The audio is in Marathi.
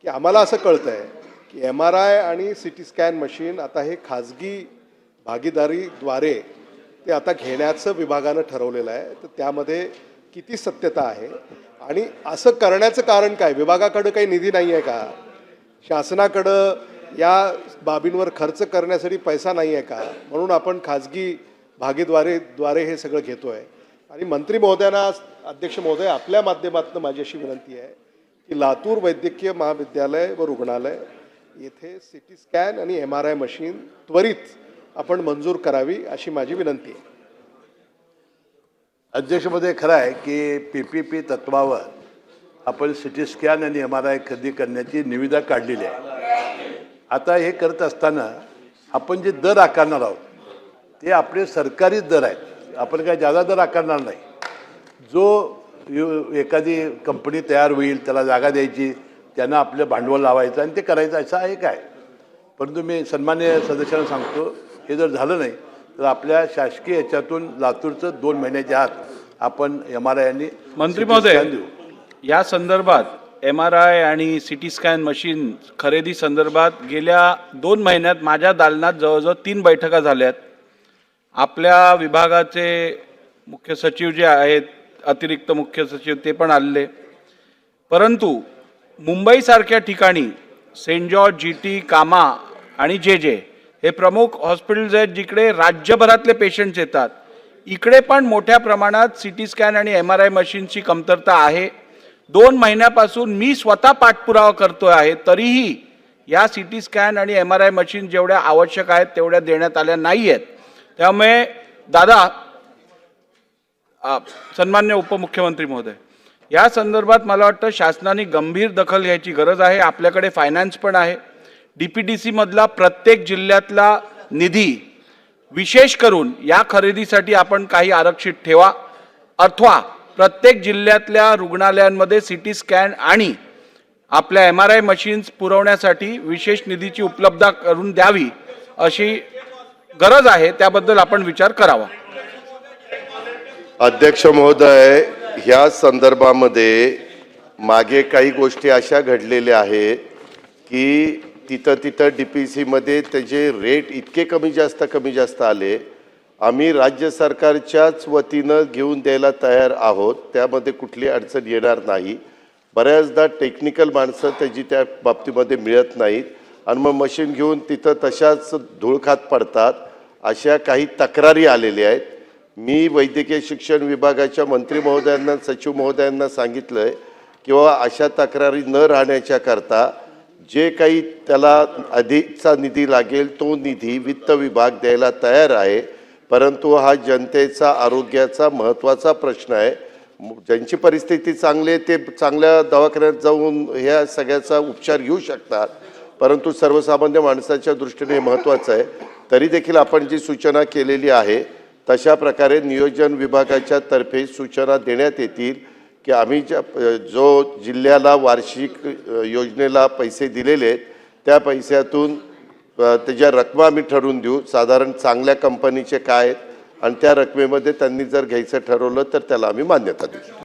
की आम्हाला असं कळतं आहे की MRI आणि CT स्कॅन मशीन आता हे खाजगी भागीदारीद्वारे ते आता घेण्याचं विभागानं ठरवलेलं आहे. तर त्यामध्ये किती सत्यता आहे आणि असं करण्याचं कारण काय? विभागाकडे काही निधी नाही आहे का? शासनाकडं या बाबींवर खर्च करण्यासाठी पैसा नाही आहे का? म्हणून आपण खाजगी भागीदारीद्वारे हे सगळं घेतो आहे. आणि मंत्री महोदयांना, अध्यक्ष महोदय, आपल्या माध्यमातून माझी अशी विनंती आहे की लातूर वैद्यकीय महाविद्यालय व रुग्णालय येथे CT स्कॅन आणि MRI मशीन त्वरित आपण मंजूर करावी अशी माझी विनंती आहे. अध्यक्ष महोदय, खरं आहे की PPP तत्वावर आपण CT स्कॅन आणि MRI खरेदी करण्याची निविदा काढलेली आहे. आता हे करत असताना आपण जे दर आकारणार आहोत ते आपले सरकारी दर आहेत. आपण काय जादा दर आकारणार नाही. जो एखादी कंपनी तयार होईल, त्याला जागा द्यायची, त्यांना आपलं भांडवल लावायचं आणि ते करायचं, असा एक आहे. परंतु मी सन्मान्य सदस्यांना सांगतो, हे जर झालं नाही तर आपल्या शासकीय याच्यातून लातूरचं 2 महिन्याच्या आत आपण MRI आणि मंत्री महोदय, या संदर्भात MRI आणि CT स्कॅन मशीन खरेदी संदर्भात गेल्या 2 महिन्यात माझ्या दालनात जवळजवळ 3 बैठका झाल्यात. आपल्या विभागाचे मुख्य सचिव जे आहेत, अतिरिक्त मुख्य सचिव, ते पण आलेले. परंतु मुंबईसारख्या ठिकाणी सेंट जॉर्ज, GT, कामा आणि JJ हे प्रमुख हॉस्पिटल्स आहेत जिकडे राज्यभरातले पेशंट्स येतात. इकडे पण मोठ्या प्रमाणात CT स्कॅन आणि MRI मशीनची कमतरता आहे. 2 महिन्यापासून मी स्वतः पाठपुरावा करतो आहे, तरीही या CT स्कॅन आणि MRI मशीन जेवढ्या आवश्यक आहेत तेवढ्या देण्यात आल्या नाही आहेत. त्यामुळे दादा, सन्मान्य उपमुख्यमंत्री महोदय, या संदर्भात मला वाटतं शासनाने गंभीर दखल घ्यायची गरज आहे. आपल्याकडे फायनान्स पण आहे. DPDC मधला प्रत्येक जिल्ह्यातला निधी विशेष करून या खरेदीसाठी आपण काही आरक्षित ठेवा, अथवा प्रत्येक जिल्ह्यातल्या रुग्णालयांमध्ये CT स्कॅन आणि आपल्या MRI मशीन्स पुरवण्यासाठी विशेष निधीची उपलब्धता करून द्यावी अशी गरज आहे. त्याबद्दल आपण विचार करावा. अध्यक्ष महोदय, ह्या संदर्भामध्ये मागे काही गोष्टी अशा घडलेल्या आहेत की तिथं DPC मध्ये त्याचे रेट इतके कमी जास्त आले. आम्ही राज्य सरकारच्याच वतीनं घेऊन द्यायला तयार आहोत, त्यामध्ये कुठली अडचण येणार नाही. बऱ्याचदा टेक्निकल माणसं त्याची त्या बाबतीमध्ये मिळत नाहीत आणि मग मशीन घेऊन तिथं तशाच धूळखात पडतात. अशा काही तक्रारी आलेल्या आहेत. मी वैद्यकीय शिक्षण विभागाच्या मंत्री महोदयांना, सचिव महोदयांना सांगितलं आहे किंवा अशा तक्रारी न राहण्याच्या करता जे काही त्याला अधिकचा निधी लागेल तो निधी वित्त विभाग द्यायला तयार आहे. परंतु हा जनतेचा आरोग्याचा महत्त्वाचा प्रश्न आहे. ज्यांची परिस्थिती चांगली आहे ते चांगल्या दवाखान्यात जाऊन ह्या सगळ्याचा उपचार घेऊ शकतात, परंतु सर्वसामान्य माणसाच्या दृष्टीने महत्त्वाचं आहे. तरी देखील आपण जी सूचना केलेली आहे तशा प्रकारे नियोजन विभागाच्या तर्फे सूचना देण्यात येतील की आम्ही जो जिल्ह्याला वार्षिक योजनेला पैसे दिलेले आहेत त्या पैशातून त्याच्या रकमा आम्ही ठरवून देऊ, साधारण चांगल्या कंपनीचे काय आहेत, आणि त्या रकमेमध्ये त्यांनी जर घ्यायचं ठरवलं तर त्याला आम्ही मान्यता देऊ.